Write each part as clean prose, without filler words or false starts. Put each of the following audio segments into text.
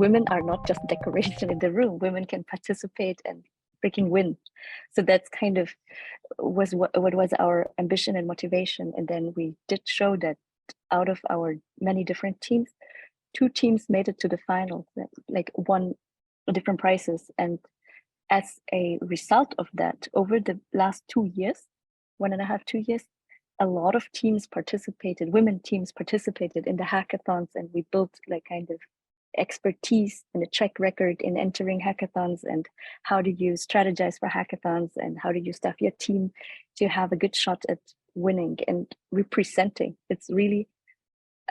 women are not just decoration in the room. Women can participate and freaking win. So that's kind of was what was our ambition and motivation. And then we did show that out of our many different teams, 2 teams made it to the final, like won different prizes. And as a result of that, over the last 2 years, 1.5, 2 years, a lot of teams participated, women teams participated in the hackathons, and we built like kind of expertise and a track record in entering hackathons and how do you strategize for hackathons and how do you staff your team to have a good shot at winning and representing. It's really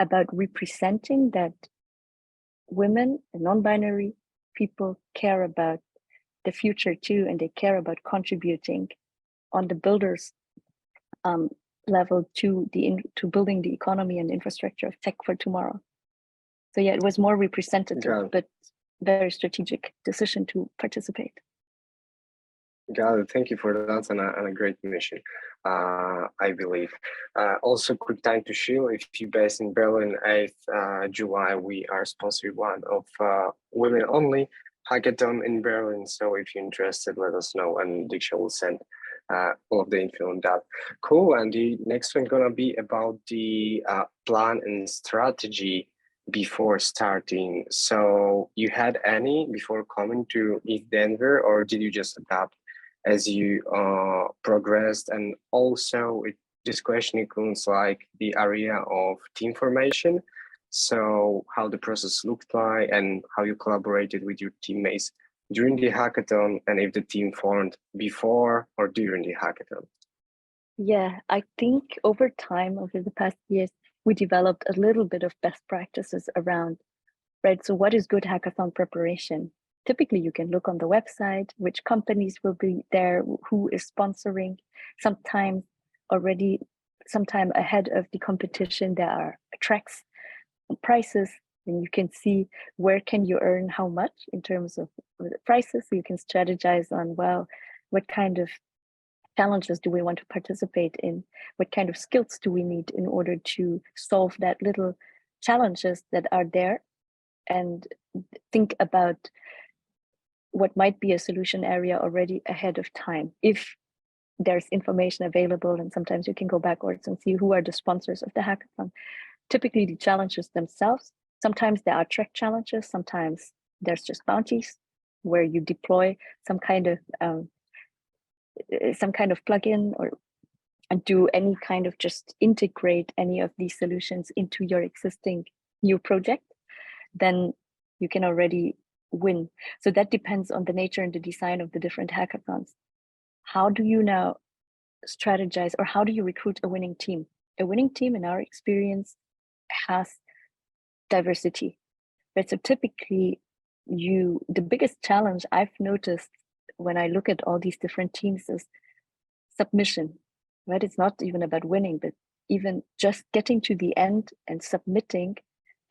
about representing that women and non-binary people care about the future too, and they care about contributing on the builders level to building the economy and infrastructure of tech for tomorrow. So yeah, it was more representative, but very strategic decision to participate. Got it. Thank you for that, and a great mission, I believe. Also, quick time to share, if you're based in Berlin, 8th July, we are sponsoring one of women-only hackathon in Berlin. So if you're interested, let us know, and Diksha will send all of the info on that. Cool, and the next one gonna be about the plan and strategy before starting. So you had any before coming to East Denver, or did you just adapt as you progressed? And also this question includes like the area of team formation. So how the process looked like and how you collaborated with your teammates during the hackathon, and if the team formed before or during the hackathon. Yeah, I think over time, over the past years, we developed a little bit of best practices around, right? So what is good hackathon preparation? Typically, you can look on the website, which companies will be there, who is sponsoring. Sometimes already, sometime ahead of the competition, there are tracks and prices, and you can see where can you earn how much in terms of prices. So you can strategize on, well, what kind of challenges do we want to participate in? What kind of skills do we need in order to solve that little challenges that are there? And think about what might be a solution area already ahead of time. If there's information available, and sometimes you can go backwards and see who are the sponsors of the hackathon. Typically the challenges themselves, sometimes there are track challenges, sometimes there's just bounties where you deploy some kind of plugin or do any kind of just integrate any of these solutions into your existing new project, then you can already win. So that depends on the nature and the design of the different hackathons. How do you now strategize, or how do you recruit a winning team? A winning team, in our experience, has diversity, right? So typically, the biggest challenge I've noticed when I look at all these different teams is submission, right? It's not even about winning, but even just getting to the end and submitting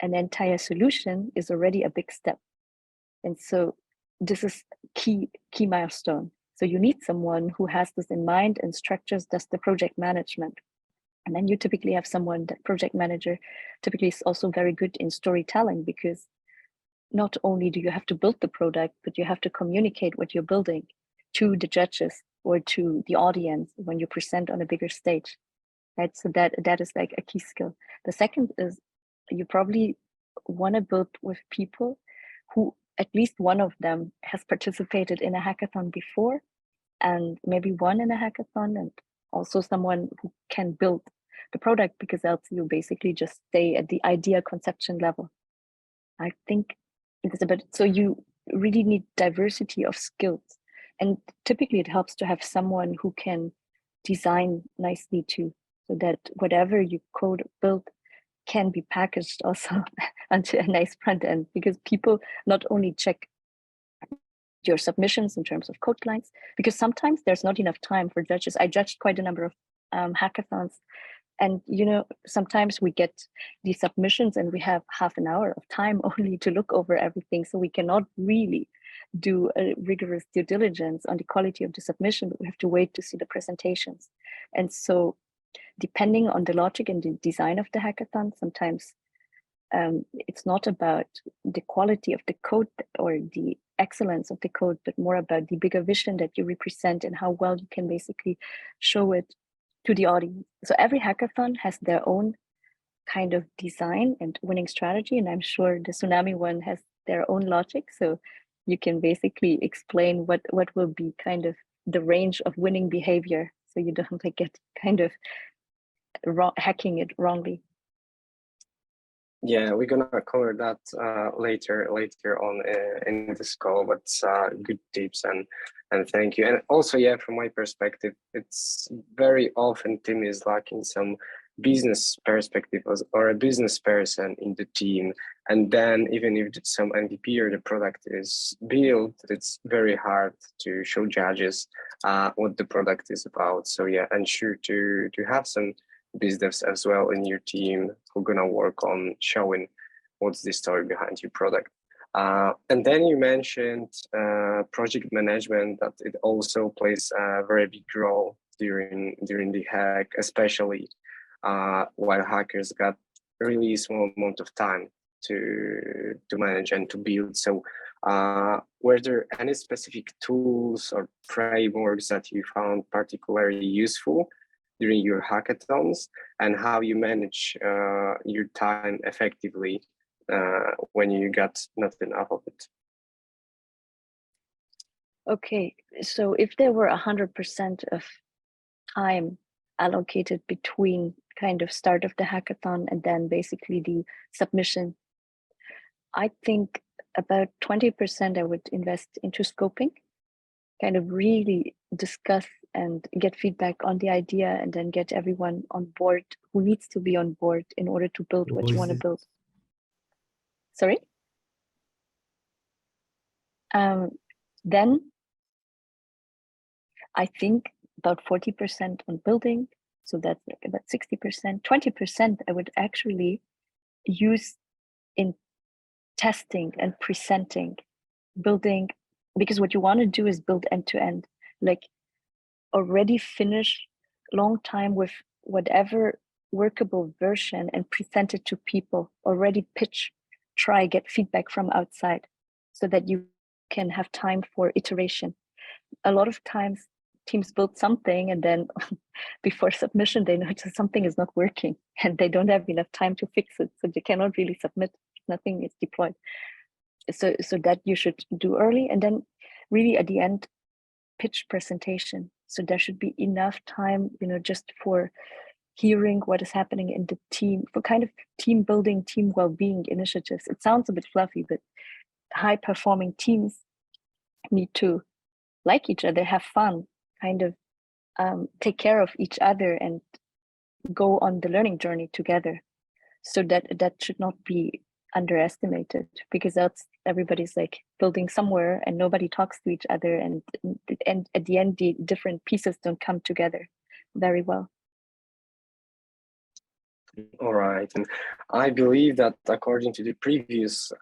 an entire solution is already a big step. And so this is key milestone. So you need someone who has this in mind and structures, does the project management. And then you typically have someone, that project manager typically is also very good in storytelling, because not only do you have to build the product, but you have to communicate what you're building to the judges or to the audience when you present on a bigger stage, right? So that is like a key skill. The second is you probably want to build with people who at least one of them has participated in a hackathon before and maybe won in a hackathon, and also someone who can build the product, because else you basically just stay at the idea conception level. I think it's about, so you really need diversity of skills, and typically it helps to have someone who can design nicely too, so that whatever you code build can be packaged also onto a nice front end, because people not only check your submissions in terms of code lines, because sometimes there's not enough time for judges. I judged quite a number of hackathons, and sometimes we get these submissions and we have half an hour of time only to look over everything, so we cannot really do a rigorous due diligence on the quality of the submission, but we have to wait to see the presentations. And so depending on the logic and the design of the hackathon, sometimes it's not about the quality of the code or the excellence of the code, but more about the bigger vision that you represent and how well you can basically show it to the audience. So every hackathon has their own kind of design and winning strategy, and I'm sure the Tsunami one has their own logic. So you can basically explain what will be kind of the range of winning behavior, so you don't like get kind of hacking it wrongly. Yeah, we're gonna cover that later on in this call. But good tips and thank you. And also, yeah, from my perspective, it's very often team is lacking some business perspective or a business person in the team. And then even if some MVP or the product is built, it's very hard to show judges what the product is about. So yeah, ensure to have some business as well in your team who are gonna work on showing what's the story behind your product. And then you mentioned project management, that it also plays a very big role during the hack, especially while hackers got really small amount of time to manage and to build. So were there any specific tools or frameworks that you found particularly useful during your hackathons, and how you manage your time effectively when you got not enough of it? Okay, so if there were 100% of time allocated between kind of start of the hackathon and then basically the submission, I think about 20% I would invest into scoping, kind of really discuss and get feedback on the idea, and then get everyone on board who needs to be on board in order to build what you want to build. Sorry? Then I think about 40% on building. So that's like about 60%. 20% I would actually use in testing and presenting, building, because what you want to do is build end to end, like already finish long time with whatever workable version and present it to people, already pitch, try, get feedback from outside so that you can have time for iteration. A lot of times teams build something and then before submission, they notice something is not working and they don't have enough time to fix it. So they cannot really submit, nothing is deployed. So that you should do early, and then really at the end, pitch presentation. So there should be enough time, just for hearing what is happening in the team, for kind of team building, team well-being initiatives. It sounds a bit fluffy, but high performing teams need to like each other, have fun, kind of take care of each other and go on the learning journey together. So that should not be underestimated, because else everybody's like building somewhere and nobody talks to each other, and at the end the different pieces don't come together very well. All right, and I believe that according to the previous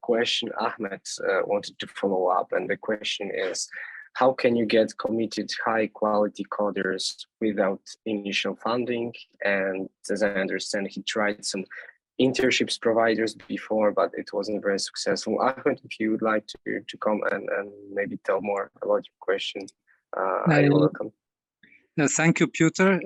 question, Ahmed wanted to follow up, and the question is, how can you get committed high quality coders without initial funding? And as I understand, he tried some internships providers before, but it wasn't very successful. Ahmed, if you would like to come and maybe tell more about your question, you're welcome. Thank you, Peter.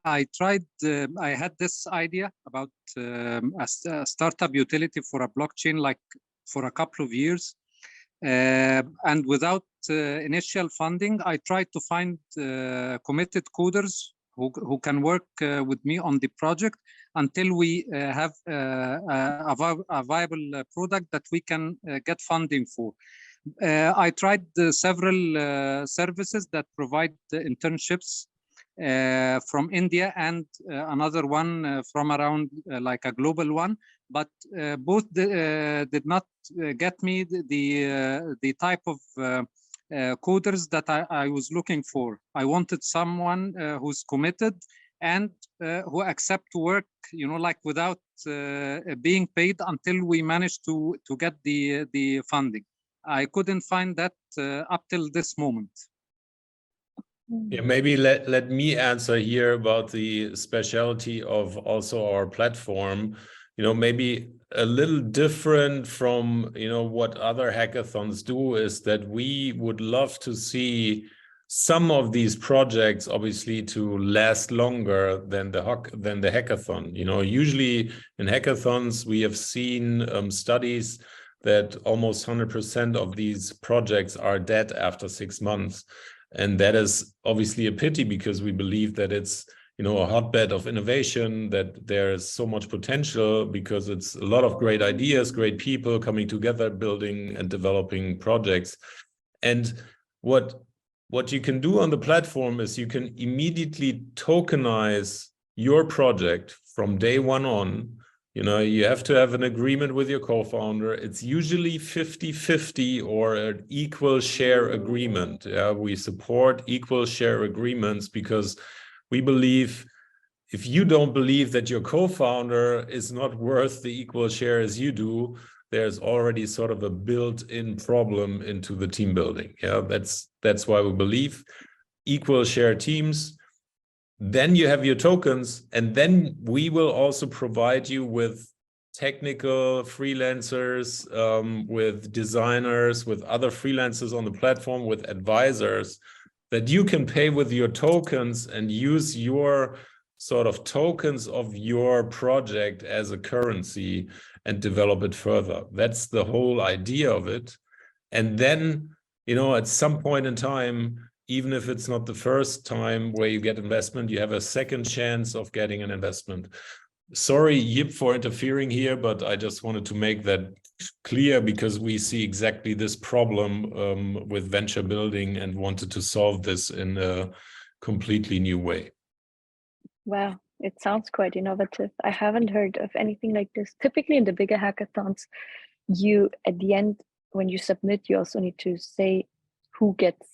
I had this idea about a startup utility for a blockchain, like for a couple of years. And without initial funding, I tried to find committed coders who can work with me on the project until we have a viable product that we can get funding for. I tried several services that provide internships from India and another one from around like a global one, but both did not get me the type of coders that I was looking for. I wanted someone who's committed and who accept to work, like without being paid until we managed to get the funding. I couldn't find that up till this moment. Yeah, maybe let me answer here about the specialty of also our platform. maybe a little different from, what other hackathons do, is that we would love to see some of these projects obviously to last longer than the hackathon. Usually in hackathons, we have seen studies that almost 100% of these projects are dead after 6 months. And that is obviously a pity, because we believe that it's a hotbed of innovation, that there's so much potential, because it's a lot of great ideas, great people coming together, building and developing projects. And what you can do on the platform is you can immediately tokenize your project from day one on. You have to have an agreement with your co-founder. It's usually 50-50 or an equal share agreement. Yeah, we support equal share agreements, because we believe if you don't believe that your co-founder is not worth the equal share as you do, there's already sort of a built-in problem into the team building. Yeah, that's why we believe equal share teams. Then you have your tokens, and then we will also provide you with technical freelancers, with designers, with other freelancers on the platform, with advisors that you can pay with your tokens and use your sort of tokens of your project as a currency and develop it further. That's the whole idea of it. And then, at some point in time, even if it's not the first time where you get investment, you have a second chance of getting an investment. Sorry, Yip, for interfering here, but I just wanted to make that clear, because we see exactly this problem with venture building and wanted to solve this in a completely new way. Wow, it sounds quite innovative. I haven't heard of anything like this. Typically in the bigger hackathons, you, at the end, when you submit, you also need to say who gets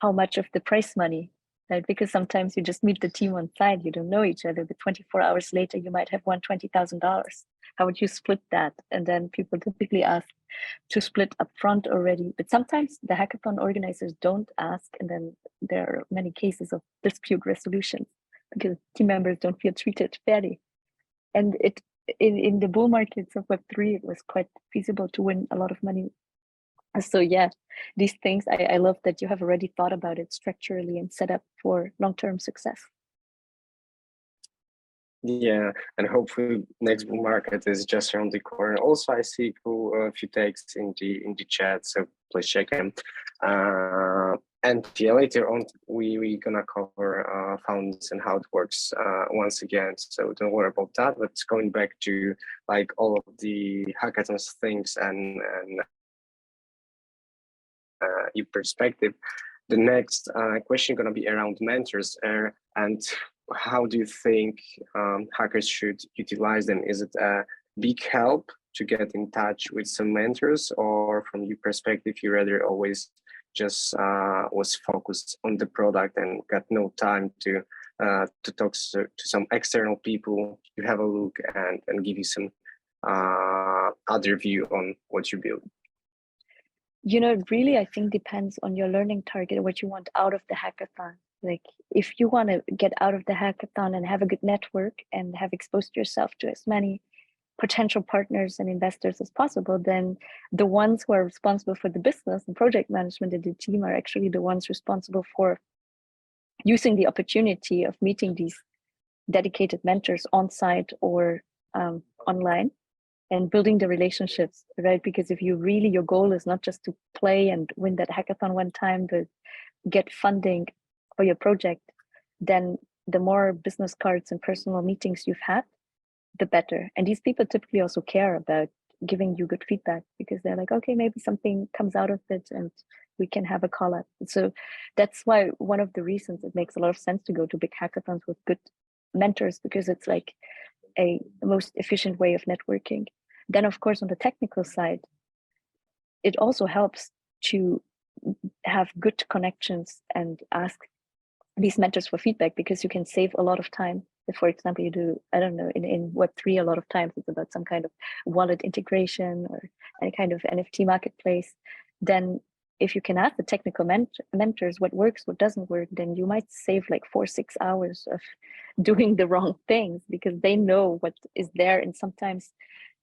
how much of the prize money, right? Because sometimes you just meet the team on site, you don't know each other, but 24 hours later, you might have won $20,000. How would you split that? And then people typically ask to split up front already. But sometimes the hackathon organizers don't ask, and then there are many cases of dispute resolution because team members don't feel treated fairly. And in the bull markets of Web3, it was quite feasible to win a lot of money. So yeah, these things, I love that you have already thought about it structurally and set up for long-term success. Yeah, and hopefully next bull market is just around the corner. Also, I see a few takes in the chat, so please check them. And yeah, later on we gonna cover founders and how it works once again. So don't worry about that. But going back to like all of the hackathons things and your perspective, the next question gonna be around mentors and how do you think hackers should utilize them? Is it a big help to get in touch with some mentors, or from your perspective, you rather always just was focused on the product and got no time to talk to some external people to have a look and give you some other view on what you build? It really, I think, depends on your learning target, what you want out of the hackathon. Like, if you want to get out of the hackathon and have a good network and have exposed yourself to as many potential partners and investors as possible, then the ones who are responsible for the business and project management of the team are actually the ones responsible for using the opportunity of meeting these dedicated mentors on site or online, and building the relationships, right? Because if your goal is not just to play and win that hackathon one time, but get funding for your project, then the more business cards and personal meetings you've had, the better. And these people typically also care about giving you good feedback, because they're like, okay, maybe something comes out of it and we can have a call up. So that's why one of the reasons it makes a lot of sense to go to big hackathons with good mentors, because it's like the most efficient way of networking. Then, of course, on the technical side, it also helps to have good connections and ask these mentors for feedback, because you can save a lot of time. If, for example, you do, I don't know, in Web3, a lot of times it's about some kind of wallet integration or any kind of NFT marketplace. Then if you can ask the technical mentors what works, what doesn't work, then you might save like 4-6 hours of doing the wrong things because they know what is there. And sometimes,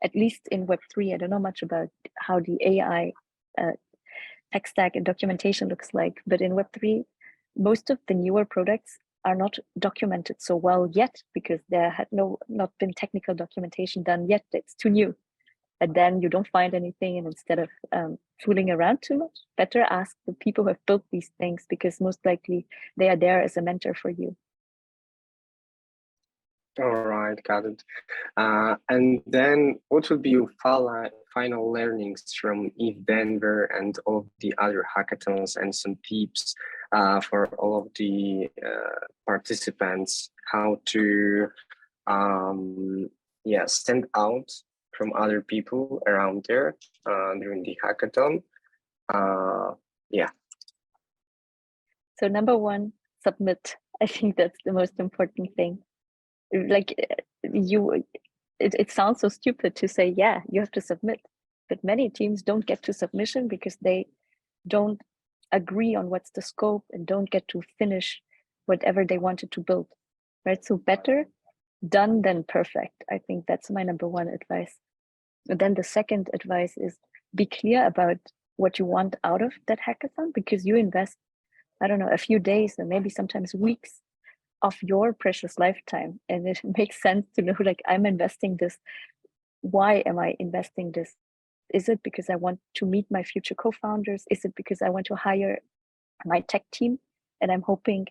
at least in Web3, I don't know much about how the AI tech stack and documentation looks like, but in Web3, most of the newer products are not documented so well yet because there had not been technical documentation done yet. It's too new. And then you don't find anything, and instead of fooling around too much, better ask the people who have built these things, because most likely they are there as a mentor for you. All right, got it. And then what would be your final learnings from Eve Denver and all of the other hackathons, and some tips for all of the participants, how to stand out from other people around there during the hackathon? So number one, submit. I think that's the most important thing. Like it sounds so stupid to say, yeah, you have to submit, but many teams don't get to submission because they don't agree on what's the scope and don't get to finish whatever they wanted to build, right? So better done than perfect. I think that's my number one advice. And then the second advice is be clear about what you want out of that hackathon, because you invest, I don't know, a few days and maybe sometimes weeks of your precious lifetime. And it makes sense to know, like, I'm investing this. Why am I investing this? Is it because I want to meet my future co-founders? Is it because I want to hire my tech team and I'm hoping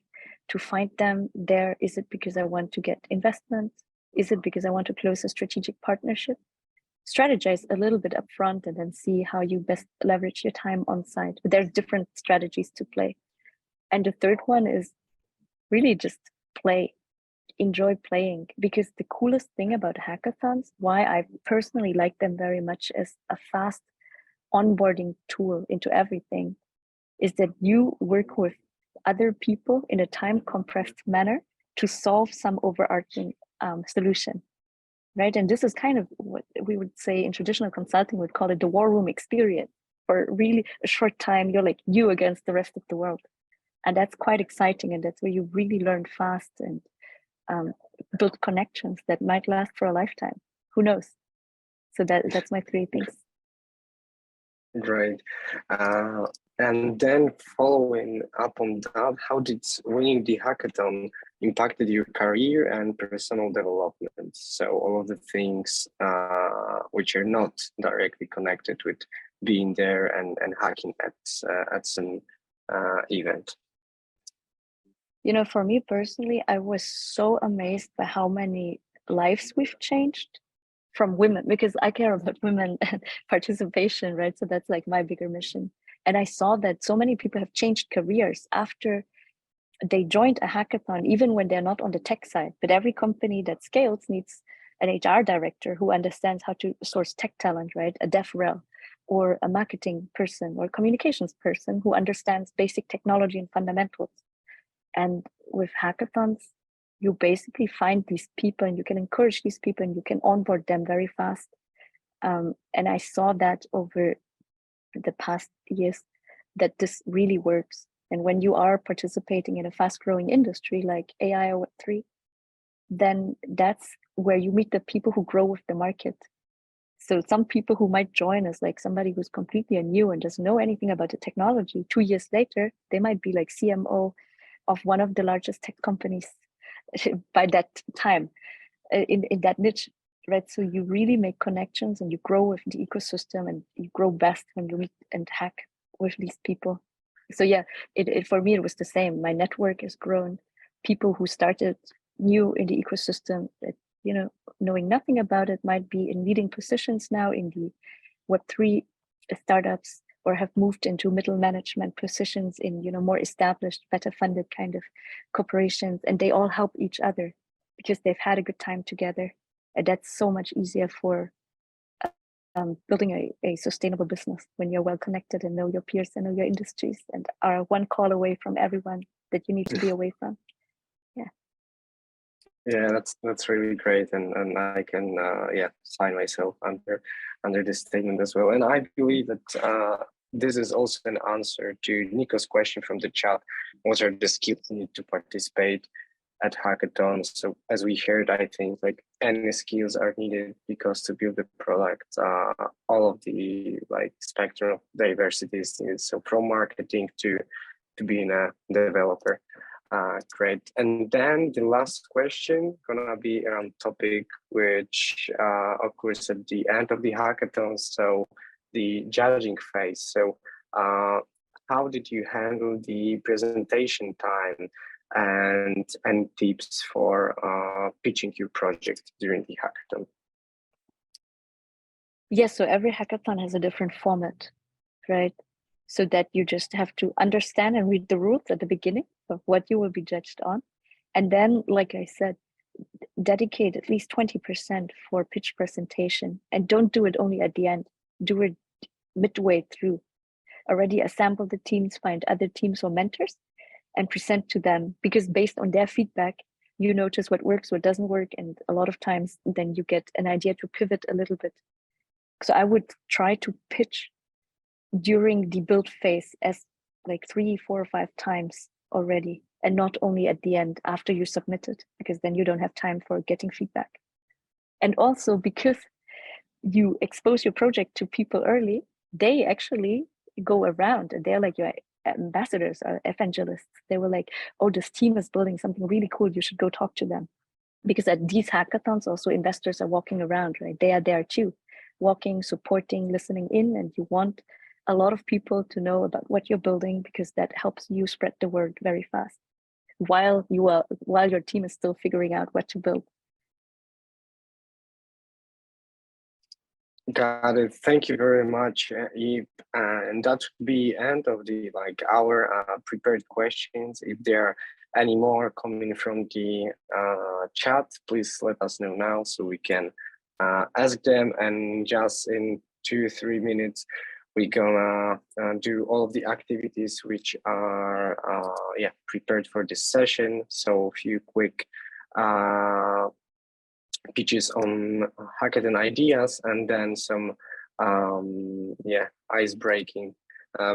to find them there? Is it because I want to get investment? Is it because I want to close a strategic partnership? Strategize a little bit upfront and then see how you best leverage your time on site. But there's different strategies to play. And the third one is really just play. Enjoy playing, because the coolest thing about hackathons, why I personally like them very much as a fast onboarding tool into everything, is that you work with other people in a time compressed manner to solve some overarching solution, right? And this is kind of what we would say in traditional consulting would call it the war room experience. For really a short time, you're like you against the rest of the world. And that's quite exciting. And that's where you really learn fast and build connections that might last for a lifetime. Who knows? So that's my 3 things. Great. And then following up on that, how did winning the hackathon impacted your career and personal development? So all of the things which are not directly connected with being there and hacking at some event. You know, for me personally, I was so amazed by how many lives we've changed from women, because I care about women and participation, right? So that's like my bigger mission. And I saw that so many people have changed careers after they joined a hackathon, even when they're not on the tech side. But every company that scales needs an HR director who understands how to source tech talent, right? A DevRel, or a marketing person or communications person who understands basic technology and fundamentals. And with hackathons, you basically find these people and you can encourage these people and you can onboard them very fast. And I saw that over the past years that this really works. And when you are participating in a fast growing industry like AI or Web3, then that's where you meet the people who grow with the market. So some people who might join as like somebody who's completely new and doesn't know anything about the technology, 2 years later, they might be like CMO of one of the largest tech companies by that time in that niche, right? So you really make connections and you grow with the ecosystem, and you grow best when you meet and hack with these people. So yeah, it for me, it was the same. My network has grown. People who started new in the ecosystem that, you know, knowing nothing about it might be in leading positions now in the Web3 startups, or have moved into middle management positions in, you know, more established, better funded kind of corporations, and they all help each other because they've had a good time together. And that's so much easier for building a sustainable business when you're well connected and know your peers and know your industries and are one call away from everyone that you need to be away from. Yeah, that's really great, and I can sign myself under this statement as well. And I believe that this is also an answer to Nico's question from the chat. What are the skills you need to participate? at hackathons. So as we heard, I think like any skills are needed because to build the product, all of the like spectrum of diversity is needed. So from marketing to being a developer. Great. And then the last question gonna be around topic which occurs at the end of the hackathon. So the judging phase. So how did you handle the presentation time and tips for pitching your project during the hackathon? Yes, so every hackathon has a different format, right? So that you just have to understand and read the rules at the beginning of what you will be judged on. And then, like I said, dedicate at least 20% for pitch presentation, and don't do it only at the end. Do it midway through. Already assemble the teams, find other teams or mentors, and present to them, because based on their feedback, you notice what works, what doesn't work, and a lot of times then you get an idea to pivot a little bit. So I would try to pitch during the build phase as like 3, 4, or 5 times already, and not only at the end after you submit it, because then you don't have time for getting feedback. And also because you expose your project to people early, they actually go around and they're like your ambassadors or evangelists. They were like, oh, this team is building something really cool, you should go talk to them. Because at these hackathons also investors are walking around, right? They are there too, walking, supporting, listening in, and you want a lot of people to know about what you're building, because that helps you spread the word very fast while your team is still figuring out what to build. Got it. Thank you very much, Yip. And that would be end of the our prepared questions. If there are any more coming from the chat, please let us know now so we can ask them. And just in 2-3 minutes, we're gonna do all of the activities which are prepared for this session. So a few quick pitches on hackathon ideas, and then some ice-breaking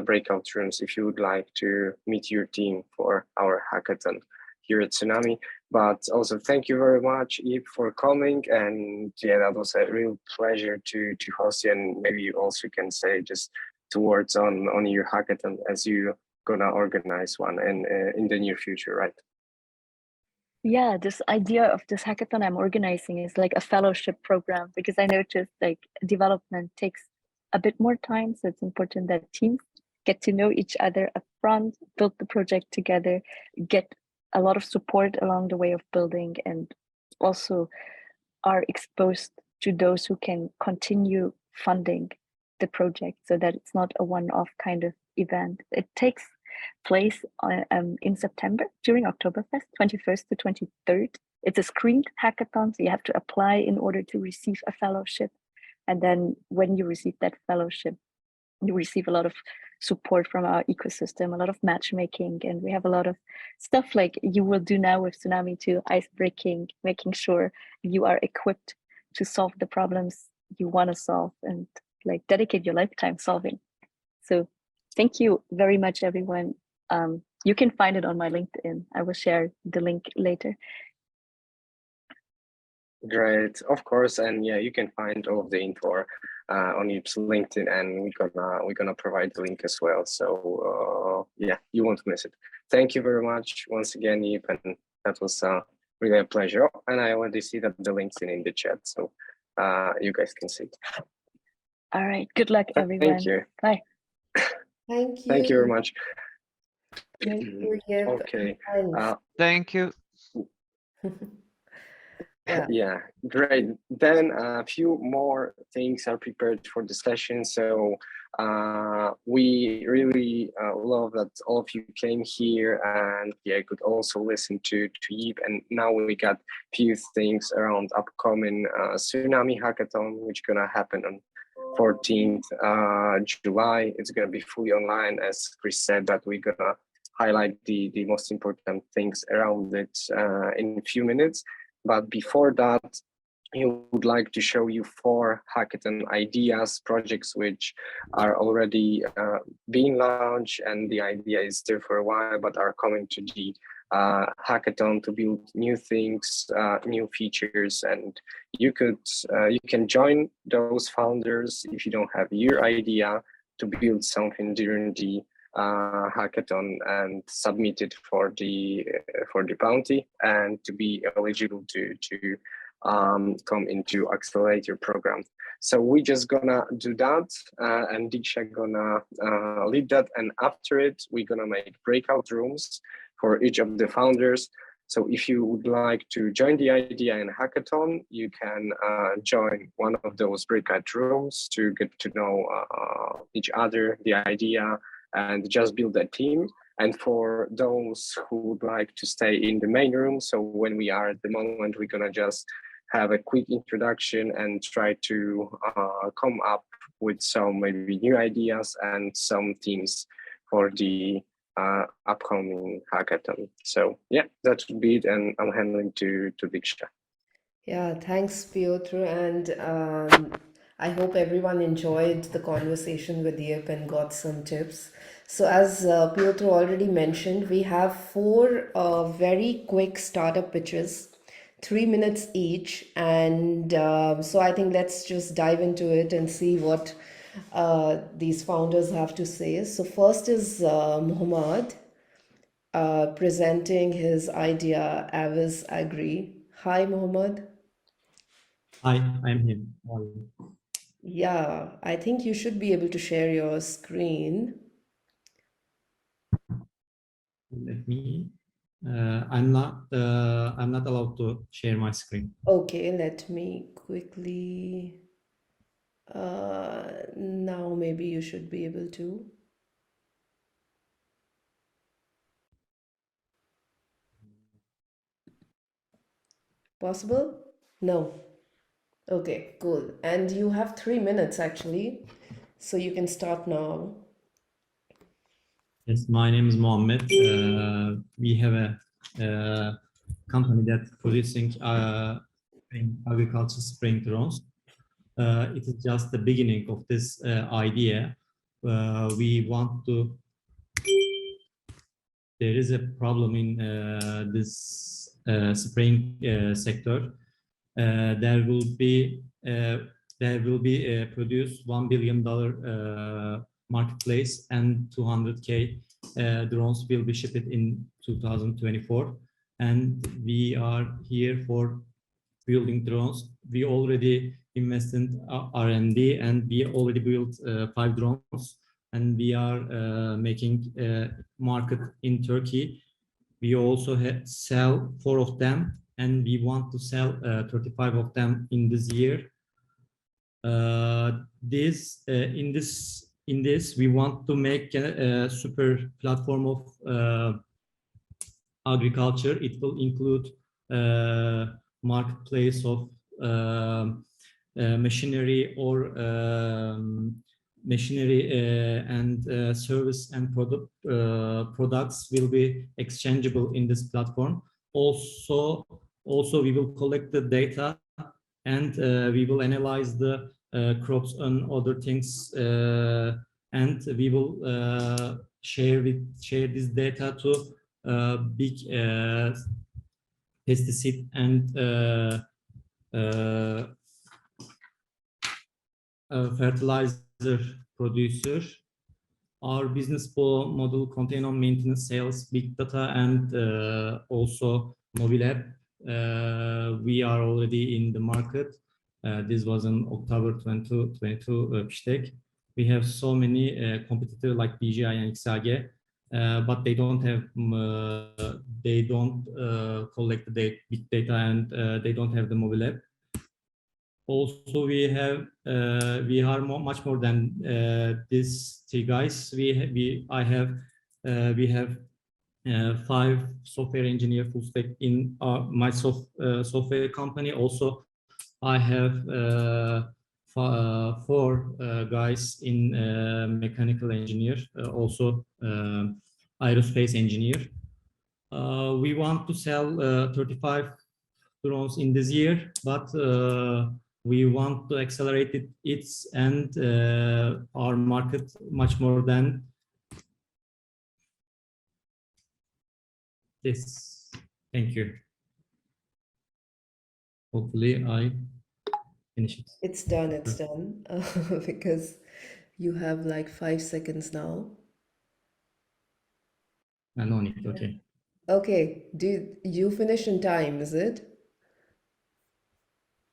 breakout rooms if you would like to meet your team for our hackathon here at Tsunami. But also thank you very much, Yip, for coming, and yeah, that was a real pleasure to host you. And maybe you also can say just 2 words on your hackathon as you gonna organize one in the near future, right? Yeah, this idea of this hackathon I'm organizing is like a fellowship program, because I noticed like development takes a bit more time. So it's important that teams get to know each other up front, build the project together, get a lot of support along the way of building, and also are exposed to those who can continue funding the project, so that it's not a one-off kind of event. It takes place in September during Oktoberfest, 21st to 23rd. It's a screened hackathon, so you have to apply in order to receive a fellowship. And then when you receive that fellowship, you receive a lot of support from our ecosystem, a lot of matchmaking, and we have a lot of stuff like you will do now with Tsunami to ice breaking, making sure you are equipped to solve the problems you want to solve and like dedicate your lifetime solving. So thank you very much, everyone. You can find it on my LinkedIn. I will share the link later. Great, of course, and yeah, you can find all of the info on Yip's LinkedIn, and we're gonna provide the link as well. So yeah, you won't miss it. Thank you very much once again, Yip, and that was really a pleasure. Oh, and I already see that the link's in the chat, so you guys can see it. All right, good luck, everyone. Thank you. Bye. Thank you. Thank you very much. Thank you, Yip. Okay. Thank you. Yeah, great. Then a few more things are prepared for the session. So we really love that all of you came here, and yeah, could also listen to Yip. And now we got a few things around upcoming Tsunami Hackathon, which gonna happen on 14th July. It's gonna be fully online, as Chris said, that we're gonna highlight the most important things around it in a few minutes. But before that, we would like to show you 4 hackathon ideas, projects which are already being launched, and the idea is still for a while, but are coming to the hackathon to build new things, new features, and you can join those founders if you don't have your idea to build something during the hackathon and submit it for the bounty and to be eligible to come into accelerator program. So we just gonna do that, and Diksha gonna lead that, and after it we're gonna make breakout rooms for each of the founders. So if you would like to join the idea in hackathon, you can join one of those breakout rooms to get to know each other, the idea, and just build a team. And for those who would like to stay in the main room, so when we are at the moment, we're gonna just have a quick introduction and try to come up with some maybe new ideas and some themes for the upcoming hackathon. So yeah, that would be it, and I'm handling to Diksha. Yeah, thanks, Piotr. And I hope everyone enjoyed the conversation with Yip and got some tips. So, as Piotr already mentioned, we have four very quick startup pitches, 3 minutes each. And so I think let's just dive into it and see what these founders have to say. So, first is Muhammad presenting his idea, Avis Agri. Hi, Muhammad. Hi, I'm him. How are you? Yeah, I think you should be able to share your screen. Let me. I'm not allowed to share my screen. Okay, let me quickly. Now maybe you should be able to. Possible? No. Okay, cool. And you have 3 minutes actually, so you can start now. Yes, my name is Mohammed. We have a company that producing agriculture spring drones. It is just the beginning of this idea. We want to. There is a problem in this spring sector. There will be produced $1 billion marketplace, and 200K drones will be shipped in 2024. And we are here for building drones. We already invested in R&D, and we already built 5 drones, and we are making market in Turkey. We also sell 4 of them, and we want to sell 35 of them in this year. In this we want to make a super platform of agriculture. It will include marketplace of machinery or and service and products will be exchangeable in this platform. Also we will collect the data, and we will analyze the crops and other things, and we will share this data to big pesticide and fertilizer producer. Our business model contain on maintenance, sales, big data, and also mobile app. We are already in the market. This was in October 2022 Piştek. We have so many competitors like BGI and XAG, but they don't have collect the big data, and they don't have the mobile app. Also, we are much more than these 3 guys. We have 5 software engineer full stack in my software company. Also, I have 4 guys in mechanical engineer, also aerospace engineer. We want to sell 35 drones in this year, but we want to accelerate it and our market much more than Yes, thank you. Hopefully I finish it. It's done, because you have like 5 seconds now. No need, okay. Okay, do you finish in time, is it?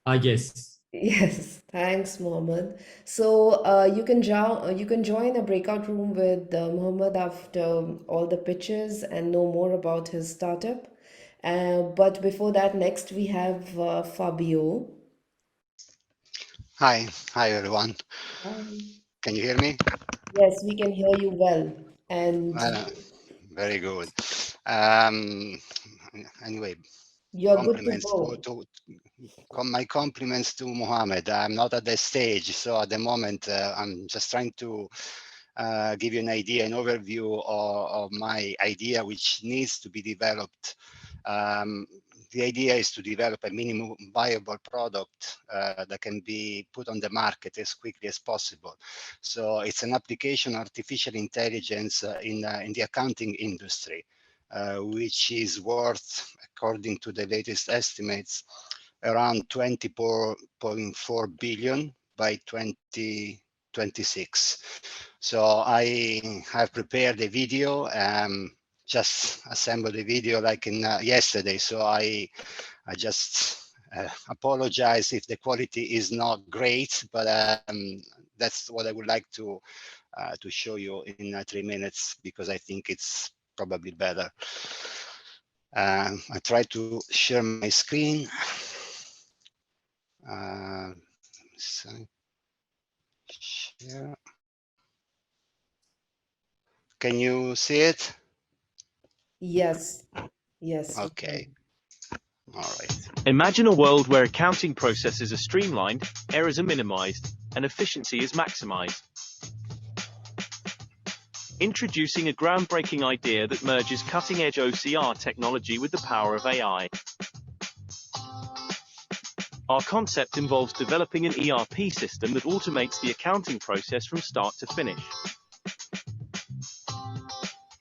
I guess. Yes, thanks, Mohammed. So you can join a breakout room with Mohammed after all the pitches and know more about his startup. But before that, next we have Fabio. Hi everyone. Hi. Can you hear me? Yes, we can hear you well. And Very good. Um, anyway, you're good to compliments go. my compliments to Mohammed. I'm not at that stage, so at the moment I'm just trying to give you an idea, an overview of my idea, which needs to be developed. The idea is to develop a minimum viable product that can be put on the market as quickly as possible. So it's an application of artificial intelligence in the accounting industry, which is worth, according to the latest estimates, around 24.4 billion by 2026. So I have prepared a video, just assembled a video like in yesterday. So I just apologize if the quality is not great, but that's what I would like to show you in 3 minutes, because I think it's probably better. I try to share my screen. So share. Can you see it? Yes, yes, we Okay. can. All right. Imagine a world where accounting processes are streamlined, errors are minimized, and efficiency is maximized. Introducing a groundbreaking idea that merges cutting-edge OCR technology with the power of AI. Our concept involves developing an ERP system that automates the accounting process from start to finish.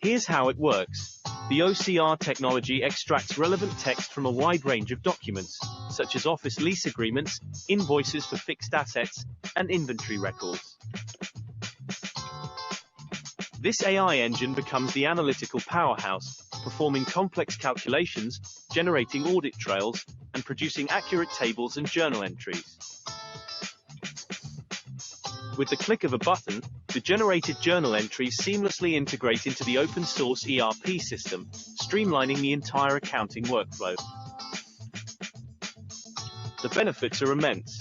Here's how it works. The OCR technology extracts relevant text from a wide range of documents, such as office lease agreements, invoices for fixed assets, and inventory records. This AI engine becomes the analytical powerhouse, performing complex calculations, generating audit trails, and producing accurate tables and journal entries. With the click of a button, the generated journal entries seamlessly integrate into the open-source ERP system, streamlining the entire accounting workflow. The benefits are immense.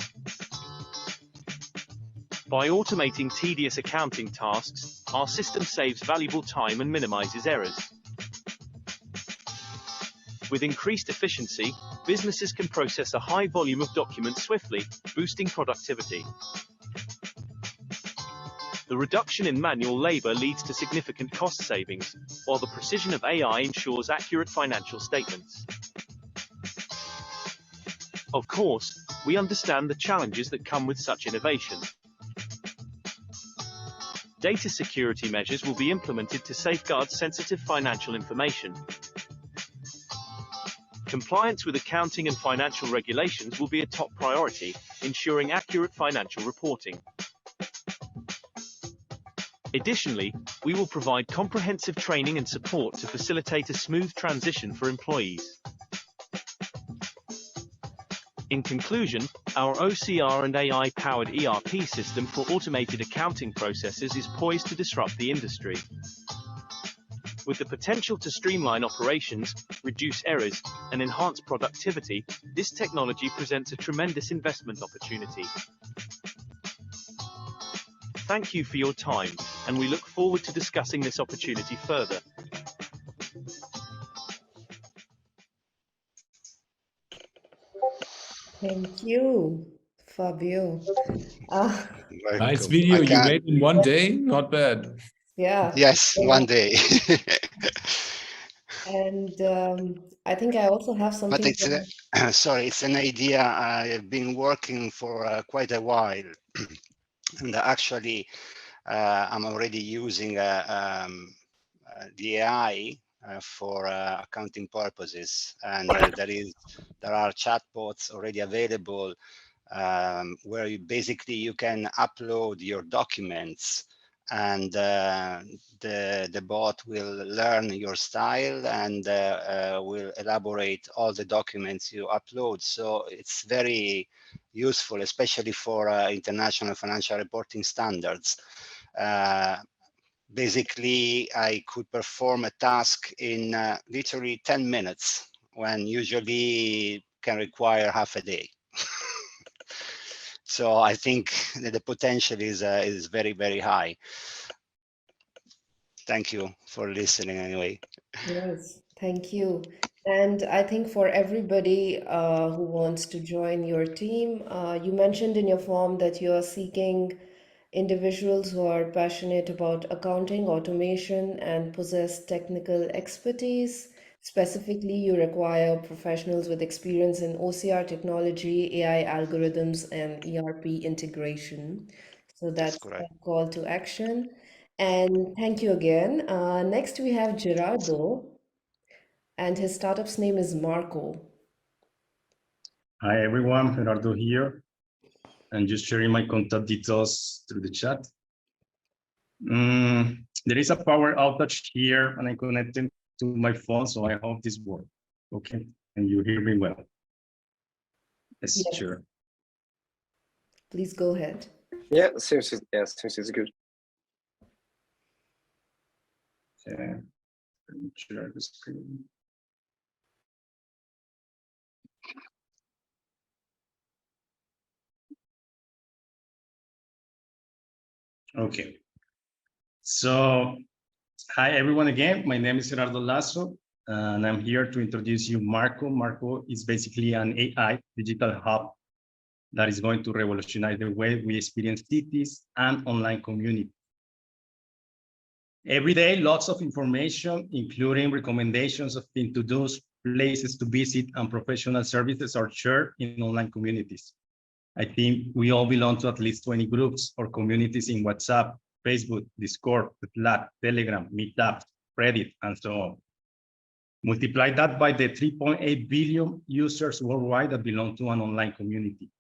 By automating tedious accounting tasks, our system saves valuable time and minimizes errors. With increased efficiency, businesses can process a high volume of documents swiftly, boosting productivity. The reduction in manual labor leads to significant cost savings, while the precision of AI ensures accurate financial statements. Of course, we understand the challenges that come with such innovation. Data security measures will be implemented to safeguard sensitive financial information. Compliance with accounting and financial regulations will be a top priority, ensuring accurate financial reporting. Additionally, we will provide comprehensive training and support to facilitate a smooth transition for employees. In conclusion, our OCR and AI-powered ERP system for automated accounting processes is poised to disrupt the industry. With the potential to streamline operations, reduce errors, and enhance productivity, this technology presents a tremendous investment opportunity. Thank you for your time, and we look forward to discussing this opportunity further. Thank you, Fabio. Nice Welcome. video I you can. made in one day. Not bad. Yeah. Yes, one day. And I think I also have But something it's to. sorry, it's an idea I've been working for quite a while, and actually I'm already using the AI for accounting purposes, and there are chatbots already available where you can upload your documents, and the bot will learn your style and will elaborate all the documents you upload. So it's very useful, especially for international financial reporting standards. Basically, I could perform a task in literally 10 minutes when usually can require half a day. So I think that the potential is very, very high. Thank you for listening anyway. Yes, thank you. And I think for everybody who wants to join your team, you mentioned in your form that you are seeking individuals who are passionate about accounting, automation, and possess technical expertise. Specifically, you require professionals with experience in OCR technology, AI algorithms, and ERP integration. So That's that's a correct. call to action. And thank you again. Next, we have Gerardo, and his startup's name is Marco. Hi everyone, Gerardo here, and just sharing my contact details through the chat. There is a power outage here, and I'm connected to my phone, so I hope this works. Okay, and you hear me well? Yes, Yes. sure. Please go ahead. Yeah, seems it's good. Let me share the screen. Okay. So, hi everyone again. My name is Gerardo Lasso, and I'm here to introduce you Marco. Marco is basically an AI digital hub that is going to revolutionize the way we experience cities and online communities. Every day, lots of information, including recommendations of things to do, places to visit, and professional services are shared in online communities. I think we all belong to at least 20 groups or communities in WhatsApp, Facebook, Discord, Slack, Telegram, Meetup, Reddit, and so on. Multiply that by the 3.8 billion users worldwide that belong to an online community.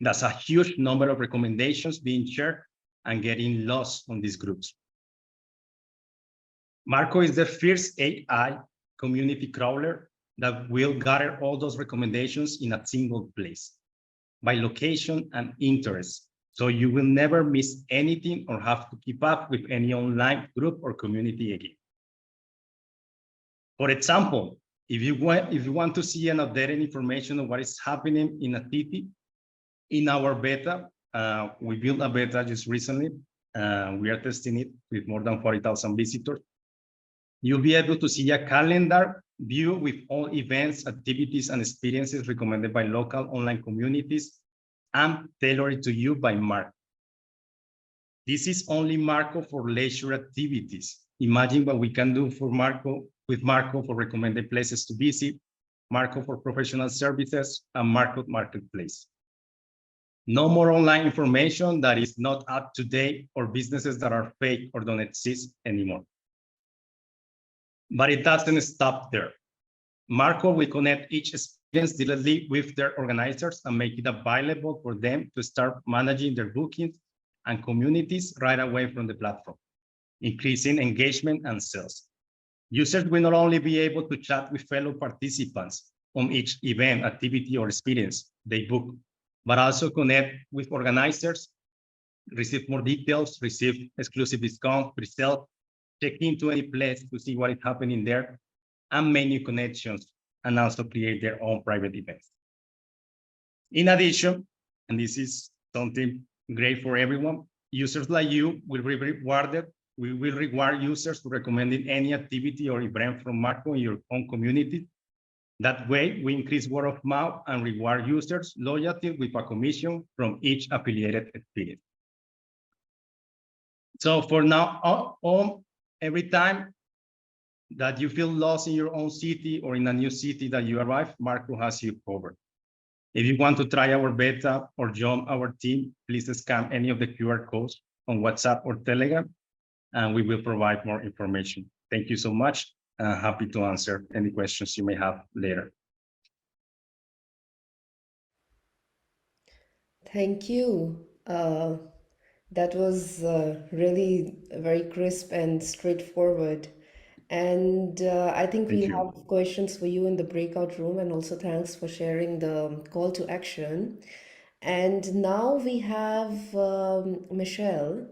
That's a huge number of recommendations being shared and getting lost on these groups. Marco is the first AI community crawler that will gather all those recommendations in a single place by location and interest. So you will never miss anything or have to keep up with any online group or community again. For example, if you want to see and updated information on what is happening in a city, in our beta, we built a beta just recently. We are testing it with more than 40,000 visitors. You'll be able to see a calendar view with all events, activities, and experiences recommended by local online communities and tailored to you by Marco. This is only Marco for leisure activities. Imagine what we can do for Marco with Marco for recommended places to visit, Marco for professional services, and Marco Marketplace. No more online information that is not up to date or businesses that are fake or don't exist anymore. But it doesn't stop there. Marco will connect each experience directly with their organizers and make it available for them to start managing their bookings and communities right away from the platform, increasing engagement and sales. Users will not only be able to chat with fellow participants on each event, activity, or experience they book, but also connect with organizers, receive more details, receive exclusive discounts, pre-sale, check into any place to see what is happening there, and make new connections, and also create their own private events. In addition, and this is something great for everyone, users like you will be rewarded. We will reward users for recommending any activity or event from Marco in your own community. That way, we increase word of mouth and reward users' loyalty with a commission from each affiliated experience. So for now on, every time that you feel lost in your own city or in a new city that you arrive, Marco has you covered. If you want to try our beta or join our team, please scan any of the QR codes on WhatsApp or Telegram, and we will provide more information. Thank you so much. happy to answer any questions you may have later. Thank you. That was really very crisp and straightforward. And I think Thank we'll you. have questions for you in the breakout room. And also thanks for sharing the call to action. And now we have Michelle.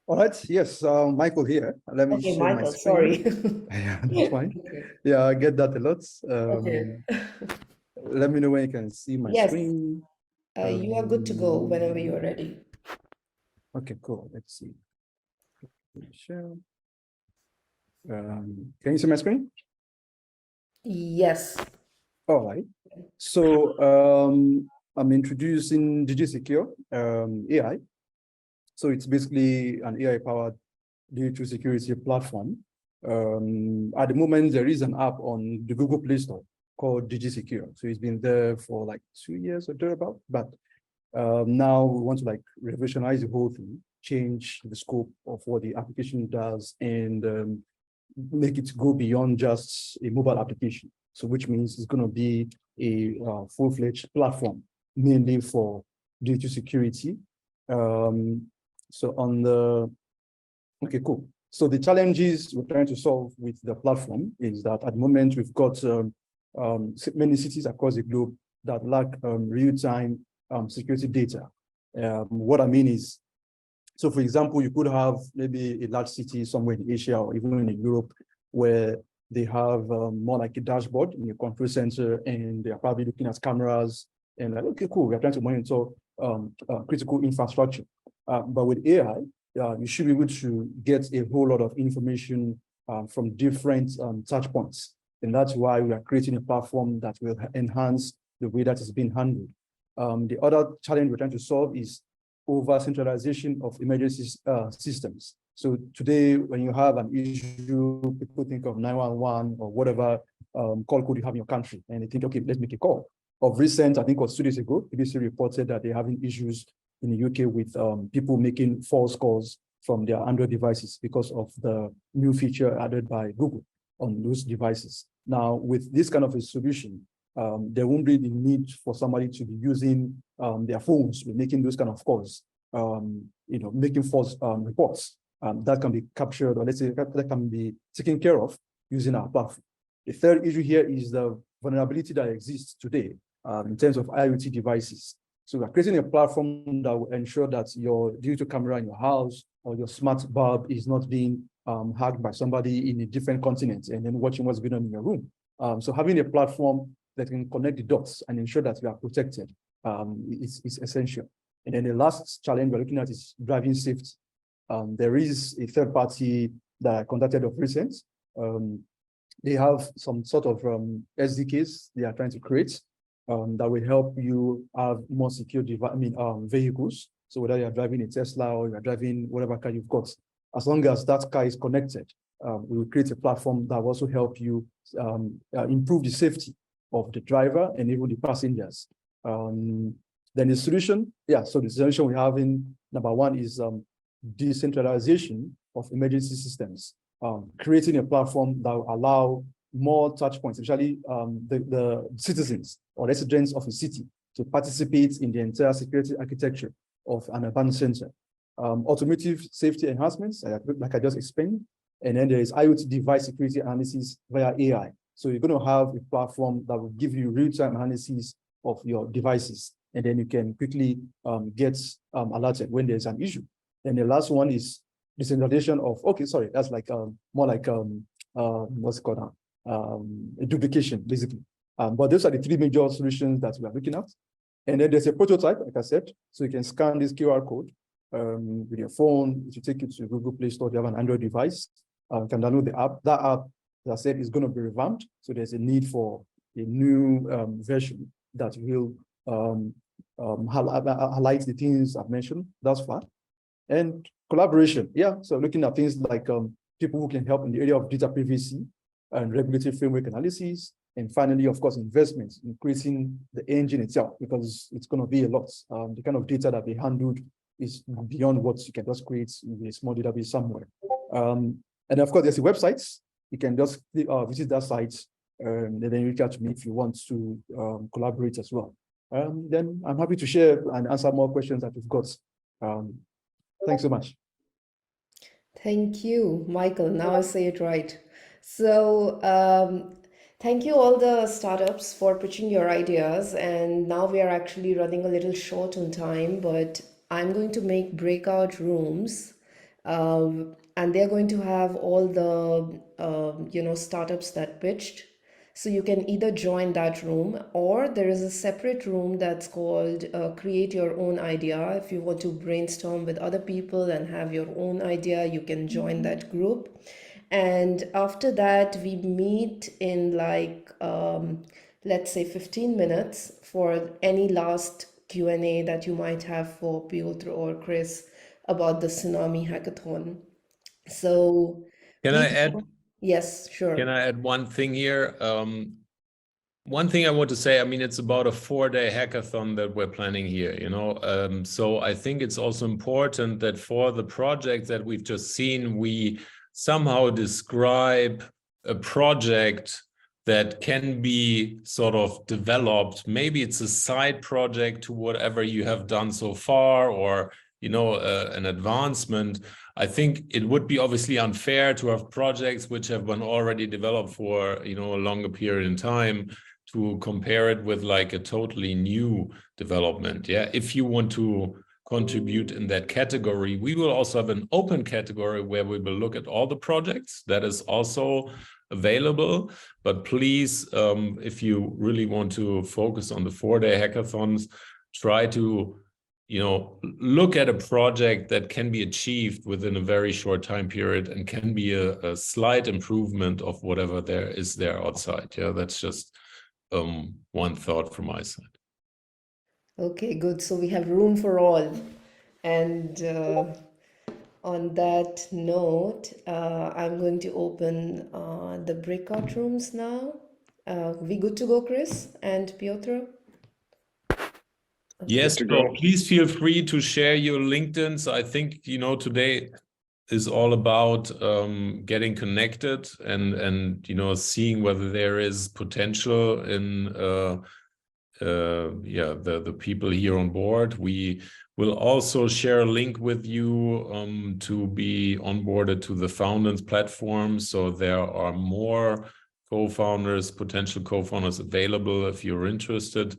All right. Yes, Michael here. Let me Okay, share my Michael, screen. sorry. Yeah, that's fine. Okay. Yeah, I get that a lot. Okay. Let me know when you can see my Yes, screen. you are good to go whenever you're ready. Okay, cool. Let's see. Michelle. Can you see my screen? Yes. All right. So I'm introducing DigiSecure AI. So it's basically an AI-powered digital security platform. At the moment, there is an app on the Google Play Store called DigiSecure. So it's been there for like 2 years or thereabout. But now we want to like revolutionize the whole thing, change the scope of what the application does, and make it go beyond just a mobile application. So which means it's going to be a full-fledged platform, mainly for digital security. So on the, okay, cool. So the challenges we're trying to solve with the platform is that at the moment we've got many cities across the globe that lack real-time security data. What I mean is, so for example, you could have maybe a large city somewhere in Asia or even in Europe where they have more like a dashboard in a control center, and they are probably looking at cameras and like, okay, cool, we're trying to monitor critical infrastructure. But with AI, you should be able to get a whole lot of information from different touch points. And that's why we are creating a platform that will enhance the way that is being handled. The other challenge we're trying to solve is over centralization of emergency systems. So today, when you have an issue, people think of 911 or whatever call code you have in your country, and they think, okay, let's make a call. Of recent, I think it was 2 days ago, BBC reported that they're having issues in the UK with people making false calls from their Android devices because of the new feature added by Google on those devices. Now, with this kind of a solution, there won't be the need for somebody to be using their phones with making those kind of calls, making false reports. That can be captured, or let's say that can be taken care of using our platform. The third issue here is the vulnerability that exists today in terms of IoT devices. So we're creating a platform that will ensure that your digital camera in your house or your smart bulb is not being hacked by somebody in a different continent and then watching what's going on in your room. So having a platform that can connect the dots and ensure that you are protected is essential. And then the last challenge we're looking at is driving safety. There is a third party that I contacted of recent. They have some sort of SDKs they are trying to create that will help you have more secure vehicles. So whether you're driving a Tesla or you're driving whatever car you've got, as long as that car is connected, we will create a platform that will also help you improve the safety of the driver and even the passengers. Then the solution, so the solution we have in number one is decentralization of emergency systems, creating a platform that will allow more touch points, especially the citizens or residents of a city to participate in the entire security architecture of an urban center. Automotive safety enhancements, like I just explained, and then there is IoT device security analysis via AI. So you're going to have a platform that will give you real-time analysis of your devices, and then you can quickly get alerted when there's an issue. And the last one is decentralization of, that's like more like, what's it called now? A duplication, basically. But those are the three major solutions that we are looking at. And then there's a prototype, like I said, so you can scan this QR code with your phone. It will take you to Google Play Store. If you have an Android device, you can download the app. That app, as I said, is going to be revamped. So there's a need for a new version that will highlight the things I've mentioned thus far. And collaboration, so looking at things like people who can help in the area of data privacy and regulatory framework analysis. And finally, of course, investments in creating the engine itself, because it's going to be a lot. The kind of data that be handled is beyond what you can just create in a small database somewhere. And of course, there's the websites. You can just visit that site and then reach out to me if you want to collaborate as well. Then I'm happy to share and answer more questions that you've got. Thanks so much. Thank you, Michael. Now I say it right. So thank you all the startups for pitching your ideas. And now we are actually running a little short on time, but I'm going to make breakout rooms. And they're going to have all the startups that pitched. So you can either join that room, or there is a separate room that's called Create Your Own Idea. If you want to brainstorm with other people and have your own idea, you can join that group. And after that, we meet in let's say 15 minutes for any last Q&A that you might have for Piotr or Chris about the Tsunami Hackathon. So Can I add? Yes, sure. Can I add one thing here? One thing I want to say, I mean, it's about a 4-day hackathon that we're planning here, so I think it's also important that for the project that we've just seen, we somehow describe a project that can be sort of developed. Maybe it's a side project to whatever you have done so far, or an advancement. I think it would be obviously unfair to have projects which have been already developed for a longer period in time to compare it with like a totally new development. Yeah, if you want to contribute in that category, we will also have an open category where we will look at all the projects. That is also available. But please, if you really want to focus on the 4-day hackathons, try to look at a project that can be achieved within a very short time period and can be a slight improvement of whatever there is there outside. Yeah, that's just one thought from my side. Okay, good. So we have room for all. And on that note, I'm going to open the breakout rooms now. We good to go, Chris and Piotr? Yes, so please feel free to share your LinkedIns. I think, today is all about getting connected and seeing whether there is potential in the people here on board. We will also share a link with you to be onboarded to the Founders platform. So there are more potential co-founders available if you're interested.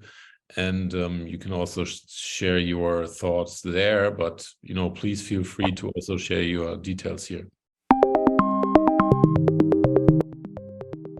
And you can also share your thoughts there, but please feel free to also share your details here.